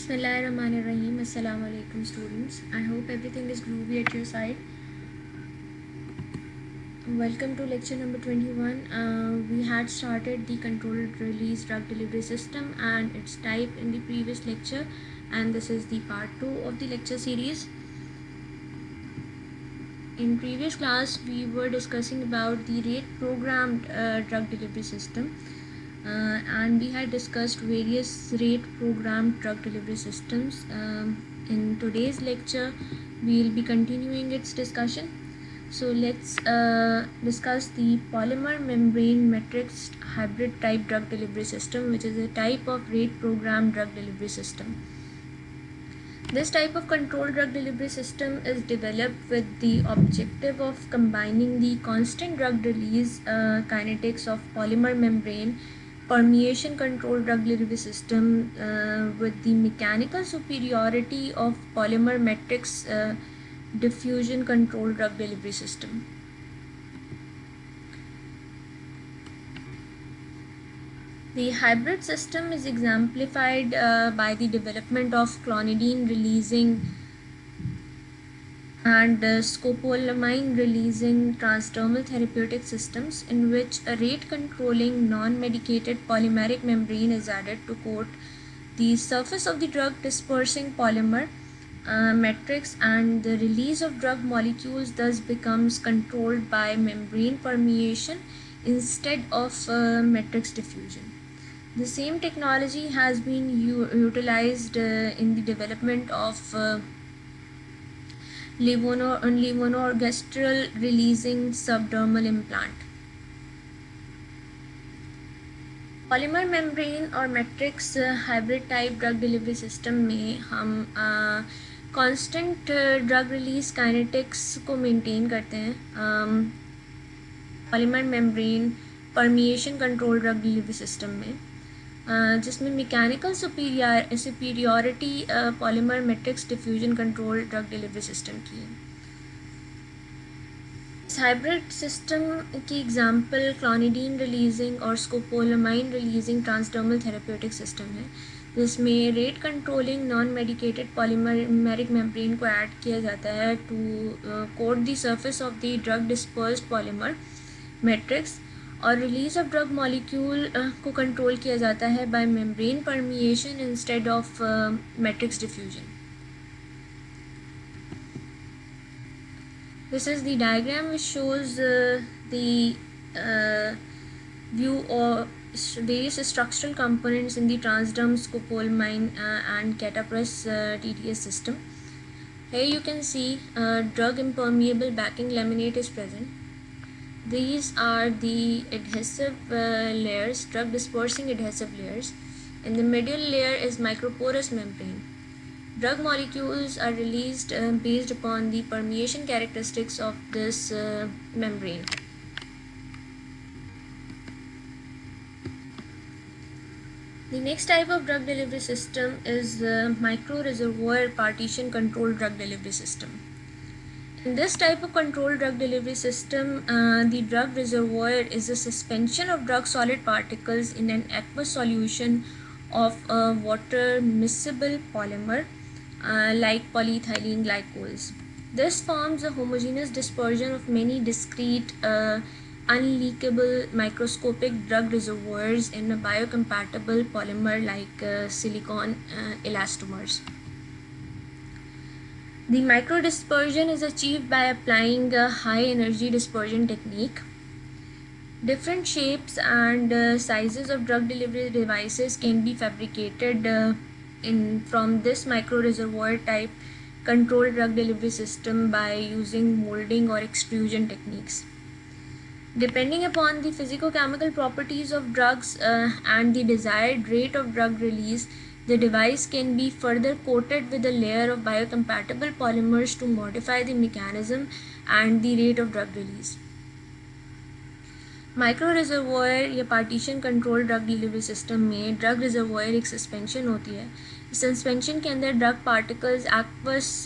Bismillahirrahmanirrahim. Assalamu alaikum students. I hope everything is groovy at your side. Welcome to lecture number 21. We had started the controlled release drug delivery system and its type in the previous lecture, and this is the part 2 of the lecture series. In previous class we were discussing about the rate programmed drug delivery system. And we had discussed various rate programmed drug delivery systems. In today's lecture we will be continuing its discussion. So let's discuss the polymer membrane matrix hybrid type drug delivery system, which is a type of rate programmed drug delivery system. This type of controlled drug delivery system is developed with the objective of combining the constant drug release kinetics of polymer membrane permeation controlled drug delivery system with the mechanical superiority of polymer matrix diffusion controlled drug delivery system. The hybrid system is exemplified by the development of clonidine releasing and scopolamine releasing transdermal therapeutic systems, in which a rate controlling non-medicated polymeric membrane is added to coat the surface of the drug dispersing polymer matrix, and the release of drug molecules thus becomes controlled by membrane permeation instead of matrix diffusion. The same technology has been utilized in the development of levonorgestrel releasing subdermal implant. Polymer membrane और matrix hybrid type drug delivery system में हम constant drug release kinetics को maintain करते हैं polymer membrane permeation control drug delivery system में, जिसमें mechanical superiority polymer matrix diffusion control drug delivery system की है। इस हाइब्रिड सिस्टम की एग्जांपल क्लोनिडीन रिलीजिंग और scopolamine releasing transdermal therapeutic system है, जिसमें rate controlling non medicated polymeric membrane को ऐड किया जाता है to coat the surface of the drug dispersed polymer matrix, और रिलीज ऑफ ड्रग मॉलिक्यूल को कंट्रोल किया जाता है by membrane permeation instead of matrix diffusion. This is the diagram which shows the view of various structural components in the transderm scopolamine and catapress TTS system. Here you can see drug impermeable backing laminate is present. These are the adhesive layers, drug dispersing adhesive layers. In the medial layer is microporous membrane. Drug molecules are released based upon the permeation characteristics of this membrane. The next type of drug delivery system is micro reservoir partition controlled drug delivery system. In this type of controlled drug delivery system, the drug reservoir is a suspension of drug solid particles in an aqueous solution of a water miscible polymer like polyethylene glycols. This forms a homogeneous dispersion of many discrete unleakable microscopic drug reservoirs in a biocompatible polymer like silicon elastomers. The microdispersion is achieved by applying a high energy dispersion technique. Different shapes and sizes of drug delivery devices can be fabricated from this micro reservoir type controlled drug delivery system by using molding or extrusion techniques. Depending upon the physicochemical properties of drugs and the desired rate of drug release, the device can be further coated with a layer of biocompatible polymers to modify the mechanism and the rate of drug release. Micro reservoir या partition control drug delivery system में drug reservoir एक suspension होती है। इस suspension के अंदर drug particles aqueous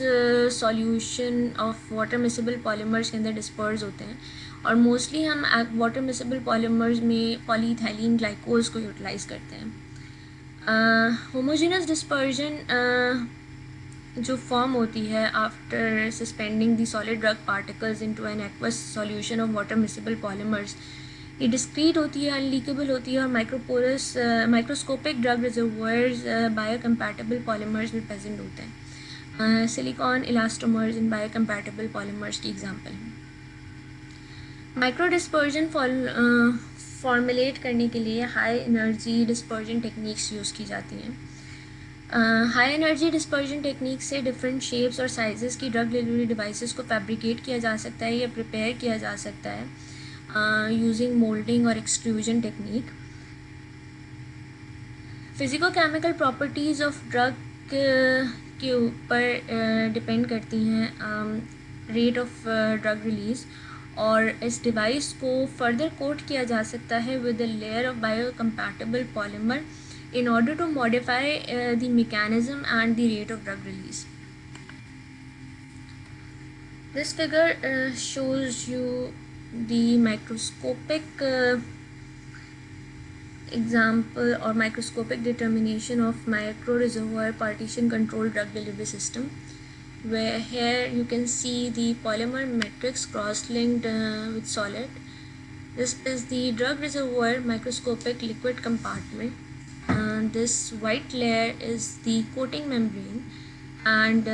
solution of water miscible polymers के अंदर डिस्पर्स होते हैं, और मोस्टली हम वाटर मिसिबल पॉलीमर्स में पॉलीइथाइलिन ग्लाइकोल्स को यूटिलाइज़ करते हैं। होमोजेनस डिस्पर्जन जो फॉर्म होती है after suspending the solid drug particles into an aqueous solution of water miscible polymers, ये डिस्क्रीट होती है, अनलीकेबल होती है और microporous microscopic drug reservoirs biocompatible polymers में प्रेजेंट होते हैं. सिलिकॉन इलास्टोमर्स इन बायोकम्पैटिबल पॉलीमर्स की एग्जांपल है. माइक्रो डिस्पर्जन फॉर्मुलेट करने के लिए high energy dispersion techniques use की जाती हैं. हाई एनर्जी डिस्पर्जन टेक्निक से डिफरेंट शेप्स और साइजेस की ड्रग डिलीवरी डिवाइसेस को फैब्रिकेट किया जा सकता है या प्रिपेयर किया जा सकता है यूजिंग मोल्डिंग और extrusion technique. Physico-chemical properties of drug के ऊपर डिपेंड करती हैं रेट ऑफ ड्रग रिलीज़, और इस डिवाइस को फर्दर कोट किया जा सकता है with a layer of biocompatible polymer in order to modify the mechanism and the rate of drug release. This figure shows you the microscopic example or microscopic determination of micro reservoir partition controlled drug delivery system, where here you can see the polymer matrix cross-linked with solid. This is the drug reservoir microscopic liquid compartment. This white layer is the coating membrane, and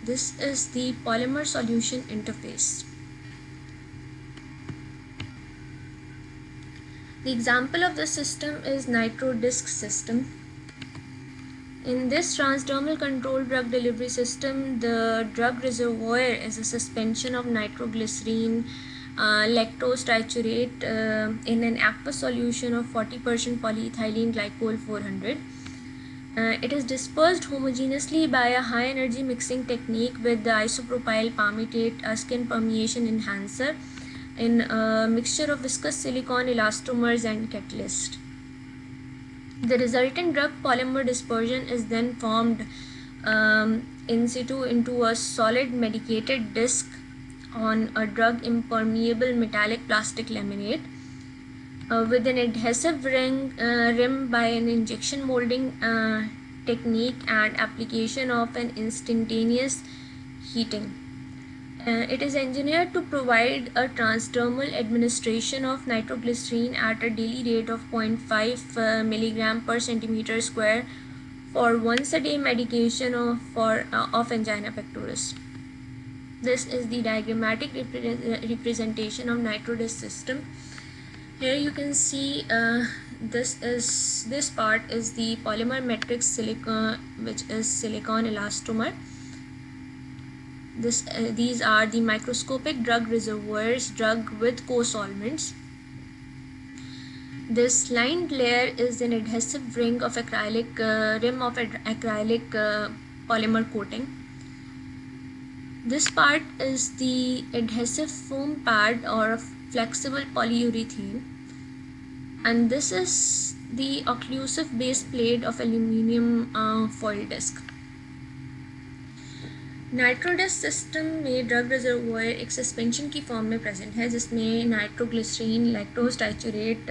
this is the polymer solution interface. The example of this system is nitrodisc system. In this transdermal controlled drug delivery system, the drug reservoir is a suspension of nitroglycerine lactose triturate in an aqueous solution of 40% polyethylene glycol 400. It is dispersed homogeneously by a high energy mixing technique with the isopropyl palmitate, a skin permeation enhancer, in a mixture of viscous silicone elastomers and catalyst. The resultant drug polymer dispersion is then formed in situ into a solid medicated disc on a drug impermeable metallic plastic laminate with an adhesive rim by an injection molding technique and application of an instantaneous heating. It is engineered to provide a transdermal administration of nitroglycerine at a daily rate of 0.5 milligram per centimeter square for once a day medication of angina pectoris. This is the diagrammatic representation of nitrodisc system. Here you can see this part is the polymer matrix silicon, which is silicon elastomer. These are the microscopic drug reservoirs, drug with co-solvents. This lined layer is an adhesive ring of acrylic polymer coating. This part is the adhesive foam pad or flexible polyurethane, and this is the occlusive base plate of aluminum foil disc. Nitrodisc system में drug reservoir एक suspension की form में present है, जिसमें nitroglycerine lactose टाइचुरेट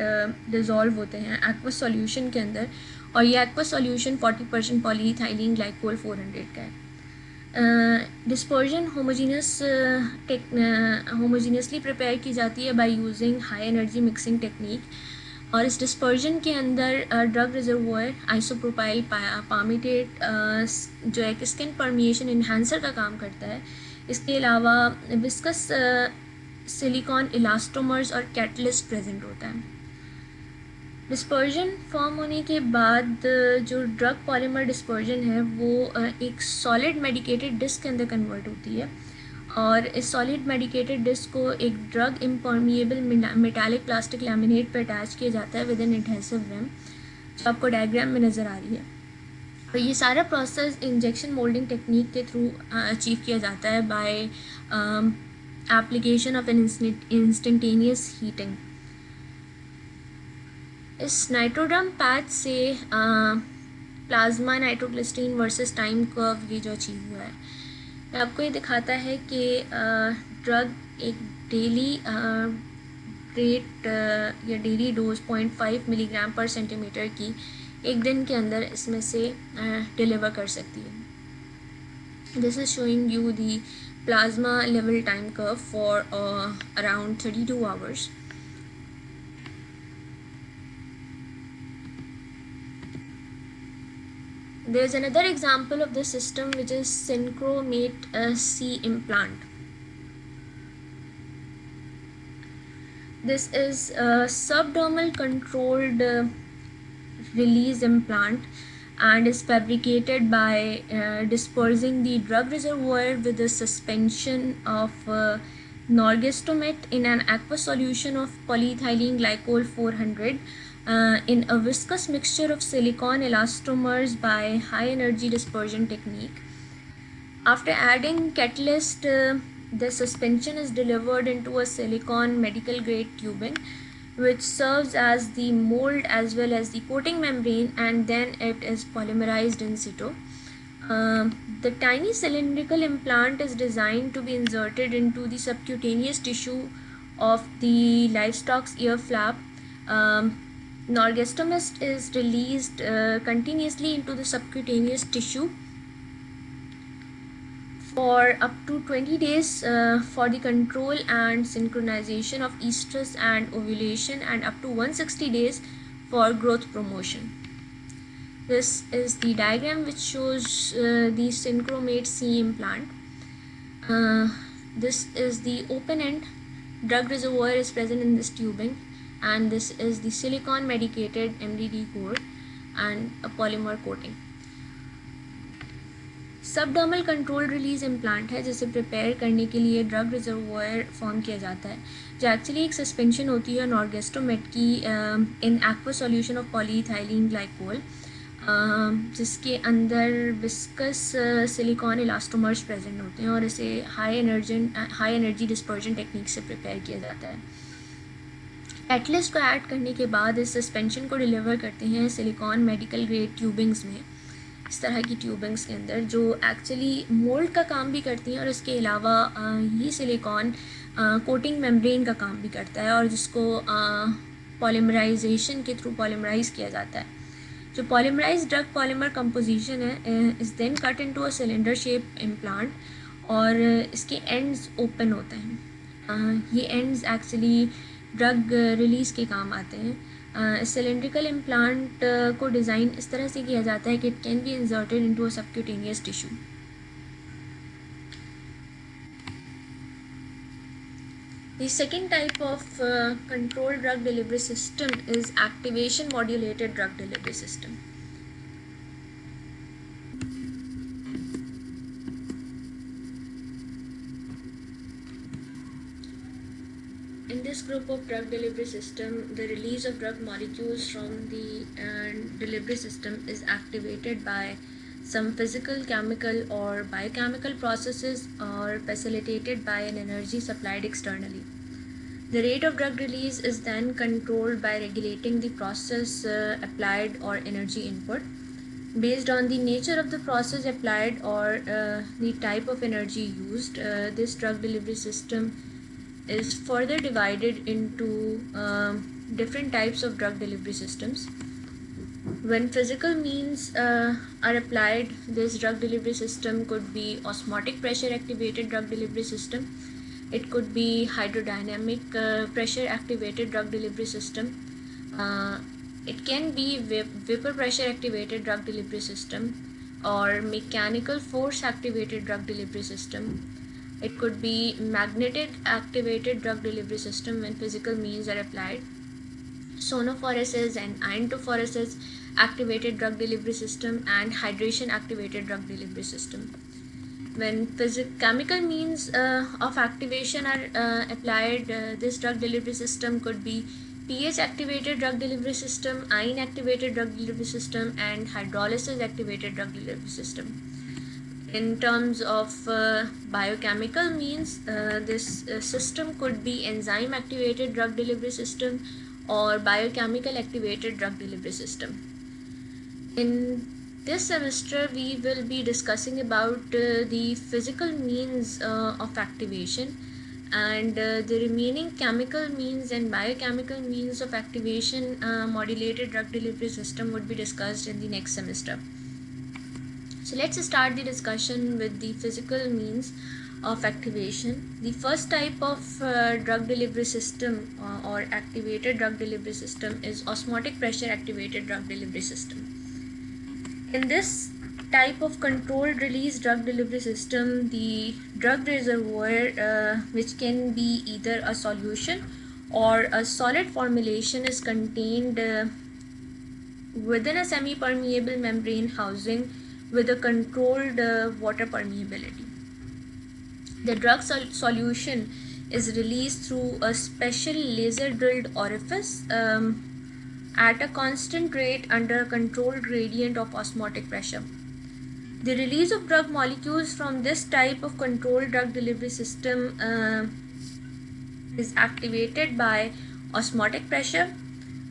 dissolve होते हैं aqueous solution के अंदर, और ये एक्वस सॉल्यूशन 40% पॉलीइथाइलीन ग्लाइकोल 400 का है. डिस्पर्जन होमोजीनियसली प्रिपेयर की जाती है by using high energy mixing technique, और इस डिस्पर्जन के अंदर ड्रग रिजर्वोयर आइसोप्रोपाइल पामिटेट जो एक स्किन परमिएशन इन्हांसर का काम करता है. इसके अलावा विस्कस सिलिकॉन इलास्टोमर्स और कैटलिस्ट प्रेजेंट होता है. डिस्पर्जन फॉर्म होने के बाद जो ड्रग पॉलीमर डिस्पर्जन है वो एक सॉलिड मेडिकेटेड डिस्क के अंदर कन्वर्ट होती है, और इस सॉलिड मेडिकेटेड डिस्क को एक drug impermeable metallic plastic laminate पर अटैच किया जाता है विद एन एडहेसिव रिम, जो आपको डायग्राम में नज़र आ रही है. और ये सारा प्रोसेस इंजेक्शन मोल्डिंग टेक्निक के थ्रू अचीव किया जाता है by application of an instantaneous heating. इस नाइट्रोड्रम पैच से plasma nitroglycerin versus time curve ये जो अचीव हुआ है, आपको ये दिखाता है कि ड्रग एक डेली रेट या डेली डोज 0.5 मिलीग्राम पर सेंटीमीटर की 1 दिन के अंदर इसमें से डिलीवर कर सकती है. This is showing you the plasma level time curve for around 32 hours. There is another example of this system, which is Synchromate C implant. This is a subdermal controlled release implant and is fabricated by dispersing the drug reservoir with a suspension of norgestomate in an aqueous solution of polyethylene glycol 400 in a viscous mixture of silicone elastomers by high energy dispersion technique. After adding catalyst, the suspension is delivered into a silicone medical grade tubing, which serves as the mold as well as the coating membrane, and then it is polymerized in situ. The tiny cylindrical implant is designed to be inserted into the subcutaneous tissue of the livestock's ear flap. Norgestomist is released continuously into the subcutaneous tissue for up to 20 days for the control and synchronization of estrus and ovulation, and up to 160 days for growth promotion. This is the diagram which shows the Synchromate C implant. This is the open end. Drug reservoir is present in this tubing, and this is the silicone medicated MDD core and a polymer coating. Subdermal controlled release implant है, जिसे prepare करने के लिए drug reservoir form किया जाता है, जो actually एक सस्पेंशन होती है नॉर्गेस्टोमेट की in aqua solution of polyethylene glycol, जिसके अंदर विस्कस सिलिकॉन इलास्टोमर्स प्रेजेंट होते हैं, और इसे हाई एनर्जी डिस्पर्जन टेक्निक से प्रिपेयर किया जाता है. कैटलिस्ट को ऐड करने के बाद इस सस्पेंशन को डिलीवर करते हैं सिलिकॉन मेडिकल ग्रेड ट्यूबिंग्स में, इस तरह की ट्यूबिंग्स के अंदर, जो एक्चुअली मोल्ड का काम भी करती हैं, और इसके अलावा ये सिलिकॉन कोटिंग मेम्ब्रेन का काम भी करता है, और जिसको पॉलीमराइजेशन के थ्रू पॉलीमराइज किया जाता है. जो पॉलीमराइज ड्रग पॉलीमर कंपोजिशन है is then cut into a cylinder shape implant, और इसके एंड्स ओपन होते हैं. ये एंड्स एक्चुअली ड्रग रिलीज़ के काम आते हैं. सिलेंड्रिकल इम्प्लांट को डिज़ाइन इस तरह से किया जाता है कि it can be inserted into a subcutaneous tissue. The second type of controlled drug delivery system is activation modulated drug delivery system. In this group of drug delivery system, the release of drug molecules from the delivery system is activated by some physical, chemical or biochemical processes, or facilitated by an energy supplied externally. The rate of drug release is then controlled by regulating the process applied or energy input. Based on the nature of the process applied or the type of energy used, this drug delivery system is further divided into different types of drug delivery systems. When physical means are applied, this drug delivery system could be osmotic pressure activated drug delivery system. It could be hydrodynamic pressure activated drug delivery system. It can be vapor pressure activated drug delivery system, or mechanical force activated drug delivery system. It could be magnetic activated drug delivery system when physical means are applied. Sonophoresis and iontophoresis activated drug delivery system, and hydration activated drug delivery system. When chemical means of activation are applied, this drug delivery system could be pH activated drug delivery system, ion activated drug delivery system, and hydrolysis activated drug delivery system. In terms of biochemical means, this system could be enzyme activated drug delivery system or biochemical activated drug delivery system. In this semester, we will be discussing about the physical means of activation. and the remaining chemical means and biochemical means of activation modulated drug delivery system would be discussed in the next semester. So let's start the discussion with the physical means of activation. The first type of drug delivery system or activated drug delivery system is osmotic pressure activated drug delivery system. In this type of controlled release drug delivery system, the drug reservoir, which can be either a solution or a solid formulation, is contained within a semi-permeable membrane housing with a controlled water permeability. The drug solution is released through a special laser drilled orifice at a constant rate under a controlled gradient of osmotic pressure. The release of drug molecules from this type of controlled drug delivery system is activated by osmotic pressure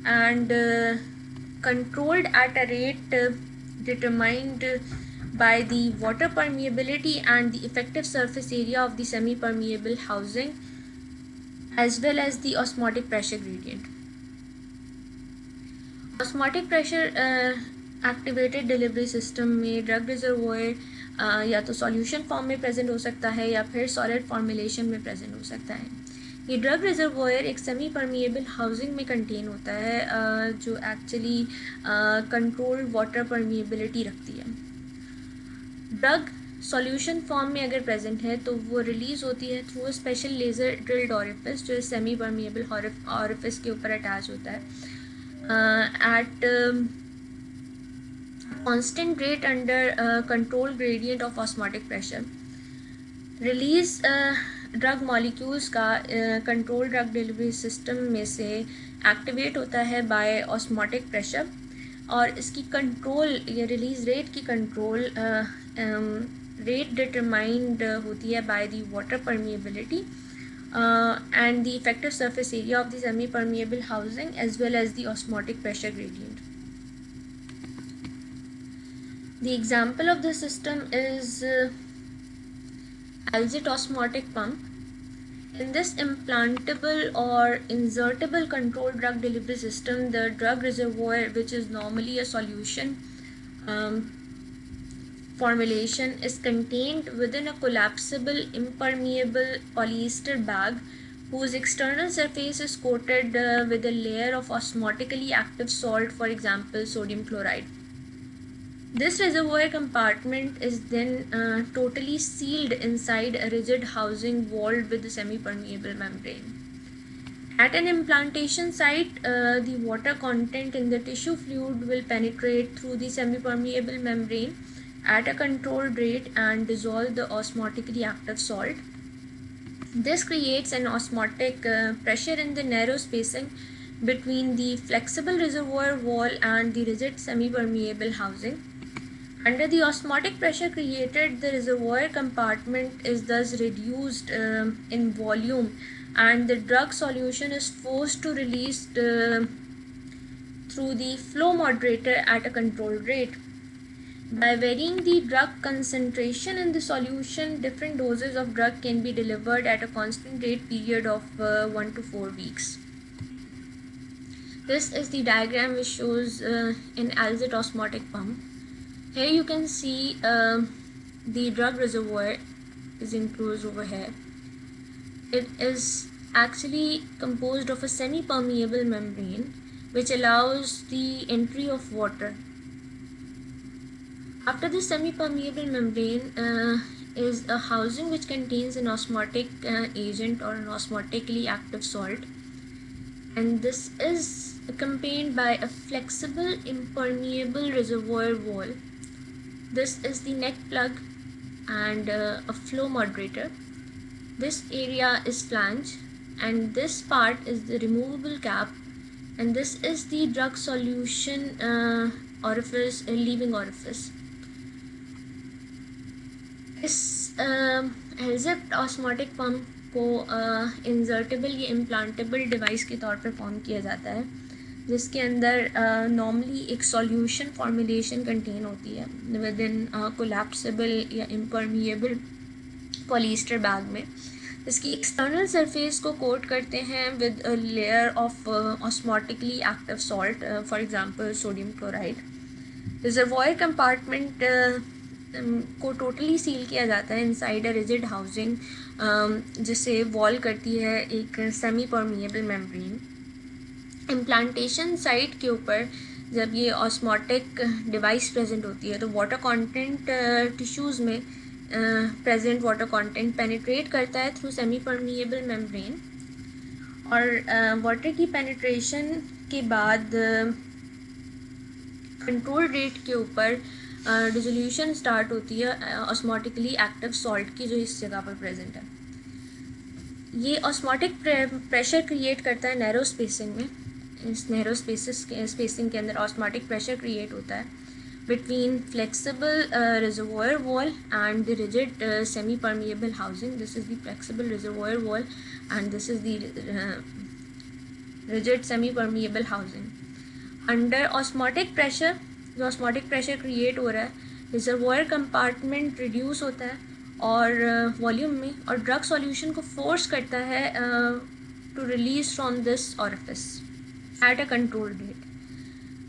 and controlled at a rate determined by the water permeability and the effective surface area of the semi-permeable housing, as well as the osmotic pressure gradient. Osmotic pressure activated delivery system में drug reservoir या तो solution form में present हो सकता है या फिर solid formulation में प्रेजेंट हो सकता है. ये ड्रग रिजर्वोयर एक सेमी परमिएबल हाउसिंग में कंटेन होता है जो एक्चुअली कंट्रोल्ड वाटर परमिएबिलिटी रखती है. ड्रग सॉल्यूशन फॉर्म में अगर प्रेजेंट है तो वो रिलीज़ होती है through special laser drilled orifice जो सेमी परमिएबल ऑरिफिस के ऊपर अटैच होता है at constant rate under controlled gradient of osmotic pressure. Release drug molecules का कंट्रोल ड्रग डिलीवरी सिस्टम में से एक्टिवेट होता है बाय ऑस्मोटिक प्रेशर और इसकी कंट्रोल या रिलीज रेट की कंट्रोल रेट डिटरमाइंड होती है by the water permeability and the effective surface area of the semi-permeable housing as well as the osmotic pressure gradient. The example of the system is Alzit osmotic pump. In this implantable or insertable controlled drug delivery system, the drug reservoir, which is normally a solution formulation, is contained within a collapsible impermeable polyester bag whose external surface is coated with a layer of osmotically active salt, for example sodium chloride. This reservoir compartment is then totally sealed inside a rigid housing walled with a semi-permeable membrane. At an implantation site, the water content in the tissue fluid will penetrate through the semi-permeable membrane at a controlled rate and dissolve the osmotically active salt. This creates an osmotic pressure in the narrow spacing between the flexible reservoir wall and the rigid semi-permeable housing. Under the osmotic pressure created, the reservoir compartment is thus reduced in volume and the drug solution is forced to release through the flow moderator at a controlled rate. By varying the drug concentration in the solution, different doses of drug can be delivered at a constant rate period of 1 to 4 weeks. This is the diagram which shows an Alzit osmotic pump. Here you can see the drug reservoir is enclosed over here. It is actually composed of a semi-permeable membrane which allows the entry of water. After the semi-permeable membrane is a housing which contains an osmotic agent or an osmotically active salt, and this is accompanied by a flexible impermeable reservoir wall. This is the neck plug and a flow moderator. This area is flange and this part is the removable cap, and this is the drug solution orifice, leaving orifice. इस Alzit osmotic pump को इंसर्टेबल या implantable device के तौर पर form किया जाता है जिसके अंदर नॉर्मली एक सॉल्यूशन फॉर्मुलेशन कंटेन होती है विद इन कोलैप्सिबल या इम्परमिएबल पॉलीस्टर बैग में. इसकी एक्सटर्नल सरफेस को कोट करते हैं with a layer of osmotically active salt, for example sodium chloride. Reservoir compartment को टोटली सील किया जाता है इनसाइड अ रिजिड हाउसिंग, जिसे वॉल करती है एक semi permeable membrane. Implantation site के ऊपर जब ये ऑस्मोटिक डिवाइस प्रेजेंट होती है तो वाटर कंटेंट टिश्यूज़ में प्रेजेंट वाटर कंटेंट पेनिट्रेट करता है थ्रू सेमी परमिएबल मेम्ब्रेन, और वाटर की पेनिट्रेशन के बाद कंट्रोल रेट के ऊपर डिसोल्यूशन स्टार्ट होती है ऑस्मोटिकली एक्टिव सॉल्ट की जो इस जगह पर प्रेजेंट है। ये ऑस्मोटिक प्रेशर क्रिएट करता है नैरो स्पेसिंग में। इस नैरो स्पेसिंग के अंदर ऑस्मोटिक प्रेशर क्रिएट होता है between flexible reservoir wall and the rigid semi-permeable housing. This is the flexible reservoir wall and this is the rigid semi-permeable housing. Under osmotic pressure, जो osmotic pressure create हो रहा है, reservoir compartment reduce होता है और volume में, और drug solution को फोर्स करता है to release from this orifice at a control rate.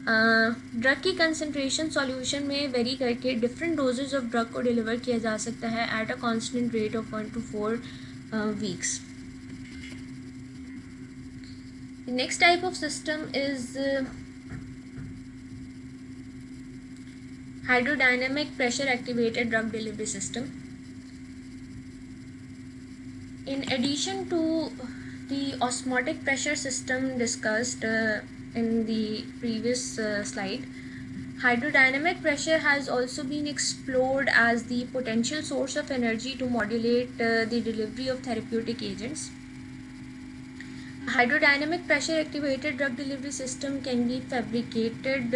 Drug की कंसनट्रेशन सॉल्यूशन में वेरी करके डिफरेंट डोजेज ऑफ ड्रग को डिलीवर किया जा सकता है at a constant rate of 1 to 4 weeks. The next type of system is hydrodynamic pressure activated drug delivery system. In addition to the osmotic pressure system discussed in the previous slide, hydrodynamic pressure has also been explored as the potential source of energy to modulate the delivery of therapeutic agents. Hydrodynamic pressure activated drug delivery system can be fabricated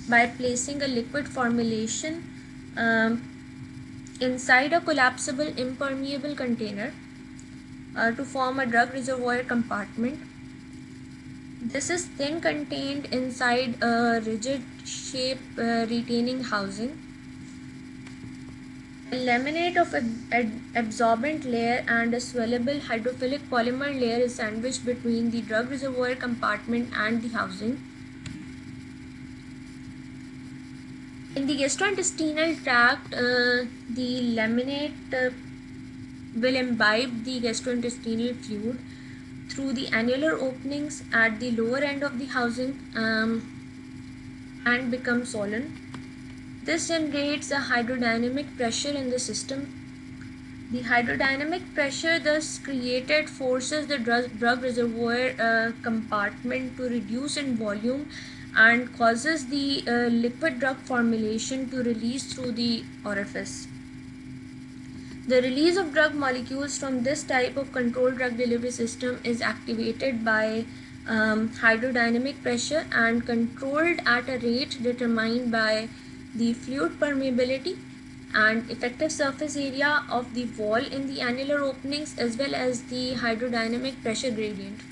by placing a liquid formulation inside a collapsible impermeable container to form a drug reservoir compartment. This is then contained inside a rigid shape retaining housing. A laminate of absorbent layer and a swellable hydrophilic polymer layer is sandwiched between the drug reservoir compartment and the housing. In the gastrointestinal tract, the laminate will imbibe the gastrointestinal fluid through the annular openings at the lower end of the housing and become swollen. This generates a hydrodynamic pressure in the system. The hydrodynamic pressure thus created forces the drug reservoir compartment to reduce in volume and causes the liquid drug formulation to release through the orifice. The release of drug molecules from this type of controlled drug delivery system is activated by hydrodynamic pressure and controlled at a rate determined by the fluid permeability and effective surface area of the wall in the annular openings as well as the hydrodynamic pressure gradient.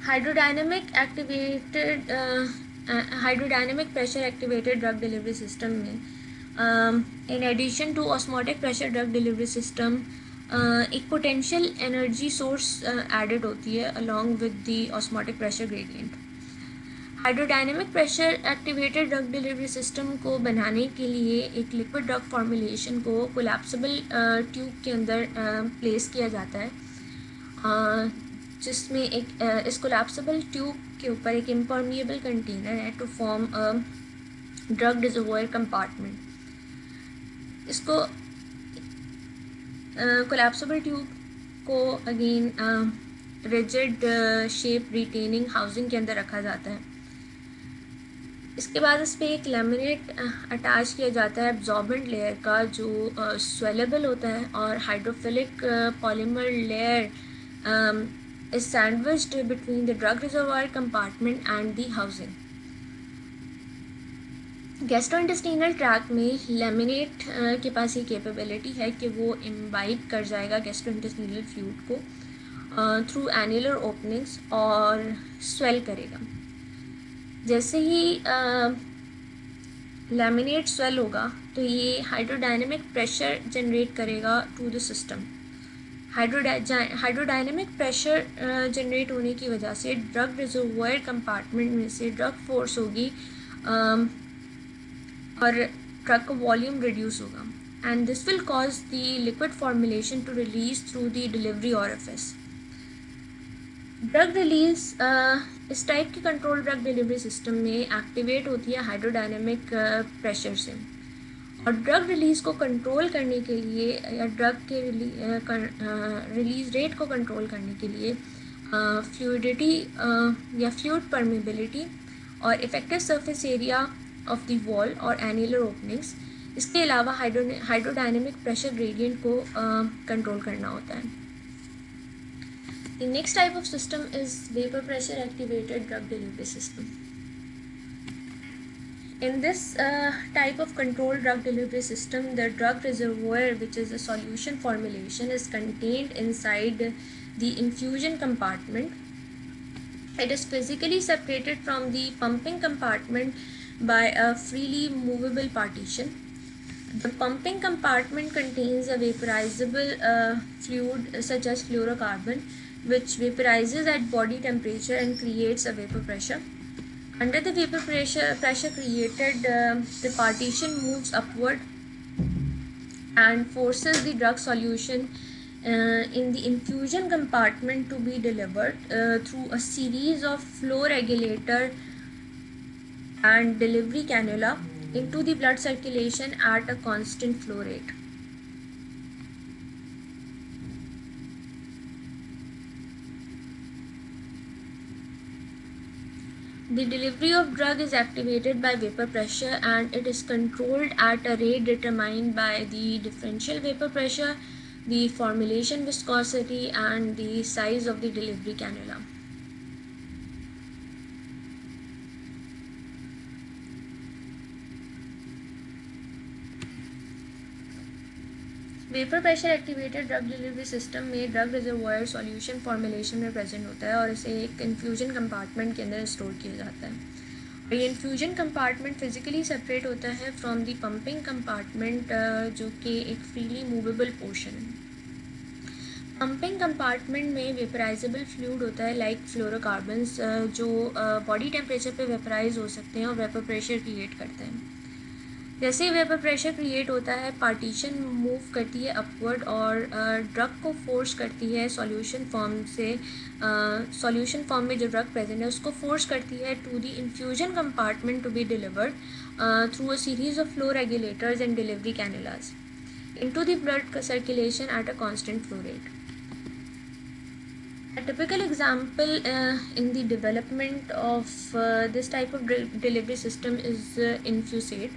Hydrodynamic pressure activated drug delivery system में in addition to osmotic pressure drug delivery system एक potential energy source added होती है along with the osmotic pressure gradient. Hydrodynamic pressure activated drug delivery system को बनाने के लिए एक liquid drug formulation को कोलैप्सिबल ट्यूब के अंदर प्लेस किया जाता है, जिसमें एक इस कोलैप्सिबल ट्यूब के ऊपर एक इम्परमिएबल कंटेनर है to form a drug reservoir compartment. इसको कोलैप्सिबल ट्यूब को again rigid shape retaining housing के अंदर रखा जाता है। इसके बाद इस पर एक लैमिनेट अटैच किया जाता है एब्जॉर्बेंट लेयर का जो स्वेलेबल होता है, और hydrophilic polymer layer is sandwiched between the drug reservoir compartment and the housing. Gastrointestinal tract में लैमिनेट के पास ये कैपेबिलिटी है कि वो इम्बाइब कर जाएगा गैस्ट्रोइंटेस्टिनल फ्लूइड को थ्रू एन्युलर ओपनिंग्स और स्वेल करेगा। जैसे ही लैमिनेट स्वेल होगा तो ये हाइड्रोडायनेमिक प्रेशर जनरेट करेगा to the system. Hydrodynamic pressure generate होने की वजह से ड्रग रिजर्वोयर कंपार्टमेंट में से ड्रग फोर्स होगी और ड्रग का वॉल्यूम रिड्यूस होगा, and this will cause the liquid formulation to release through the delivery orifice. Drug release इस टाइप की कंट्रोल ड्रग डिलीवरी सिस्टम में एक्टिवेट होती है हाइड्रोडायनेमिक प्रेशर से, और ड्रग रिलीज़ को कंट्रोल करने के लिए या ड्रग के रिलीज़ रेट को कंट्रोल करने के लिए फ्लूइडिटी या फ्लूइड परमेबिलिटी और effective surface area of the wall और एनुलर ओपनिंग्स, इसके अलावा हाइड्रोडायनेमिक प्रेशर ग्रेडियंट को कंट्रोल करना होता है। The next type of system is vapor pressure activated drug delivery system. In this type of controlled drug delivery system, the drug reservoir, which is a solution formulation, is contained inside the infusion compartment. It is physically separated from the pumping compartment by a freely movable partition. The pumping compartment contains a vaporizable fluid such as fluorocarbon, which vaporizes at body temperature and creates a vapor pressure. Under the vapor pressure created, the partition moves upward and forces the drug solution in the infusion compartment to be delivered through a series of flow regulator and delivery cannula into the blood circulation at a constant flow rate. The delivery of drug is activated by vapor pressure, and it is controlled at a rate determined by the differential vapor pressure, the formulation viscosity, and the size of the delivery cannula. Vapour pressure activated drug delivery system में drug reservoir solution formulation में present होता है और इसे एक infusion compartment के अंदर store किया जाता है। और ये इन्फ्यूजन कंपार्टमेंट फिजिकली सेपरेट होता है फ्रॉम द पंपिंग कंपार्टमेंट, जो कि एक फ्रीली मूवेबल पोर्शन है। पंपिंग कंपार्टमेंट में वेपराइजेबल फ्लूइड होता है लाइक फ्लोरोकार्बन्स, जो बॉडी टेम्परेचर पे वेपराइज हो सकते हैं और वेपर प्रेशर क्रिएट करते हैं। जैसे ही वेपर प्रेशर क्रिएट होता है, पार्टीशन मूव करती है अपवर्ड और ड्रग को फोर्स करती है सॉल्यूशन फॉर्म से, सॉल्यूशन फॉर्म में जो ड्रग प्रेजेंट है उसको फोर्स करती है to the infusion compartment to be delivered through a series of flow regulators and delivery cannulas into the blood circulation at a constant flow rate. A typical example in the development of this type of delivery system is Infusate,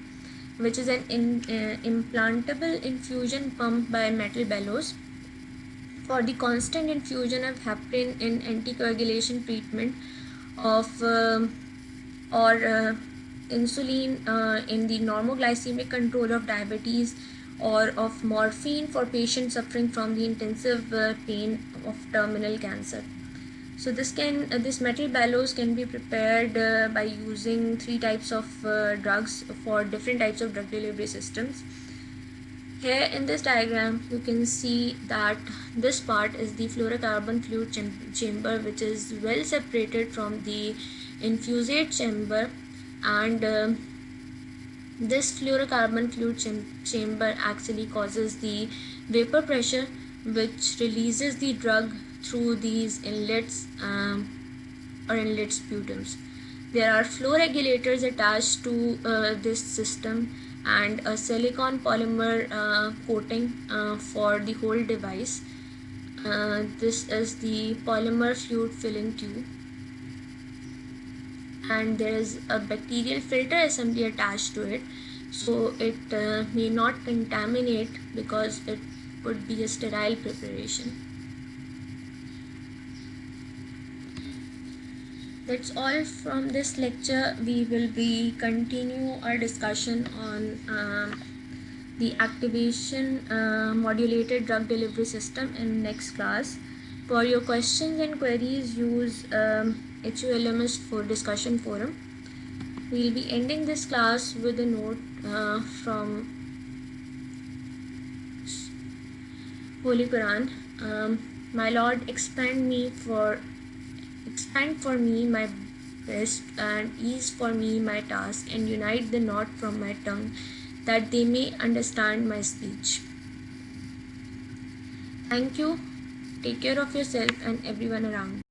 which is an implantable infusion pump by metal bellows for the constant infusion of heparin in anticoagulation treatment of or insulin in the normoglycemic control of diabetes, or of morphine for patients suffering from the intensive pain of terminal cancer. So this metal bellows can be prepared by using 3 types of drugs for different types of drug delivery systems. Here in this diagram you can see that this part is the fluorocarbon fluid chamber, which is well separated from the infusate chamber, and this fluorocarbon fluid chamber actually causes the vapor pressure, which releases the drug through these inlets or inlet sputums. There are flow regulators attached to this system and a silicon polymer coating for the whole device. This is the polymer fluid filling tube, and there is a bacterial filter assembly attached to it, so it may not contaminate because it would be a sterile preparation. That's all from this lecture. We will be continue our discussion on the activation modulated drug delivery system in next class. For your questions and queries, use HULMS for discussion forum. We will be ending this class with a note from Holy Quran. My Lord, expand for me my best, and ease for me my task, and unite the knot from my tongue, that they may understand my speech. Thank you. Take care of yourself and everyone around.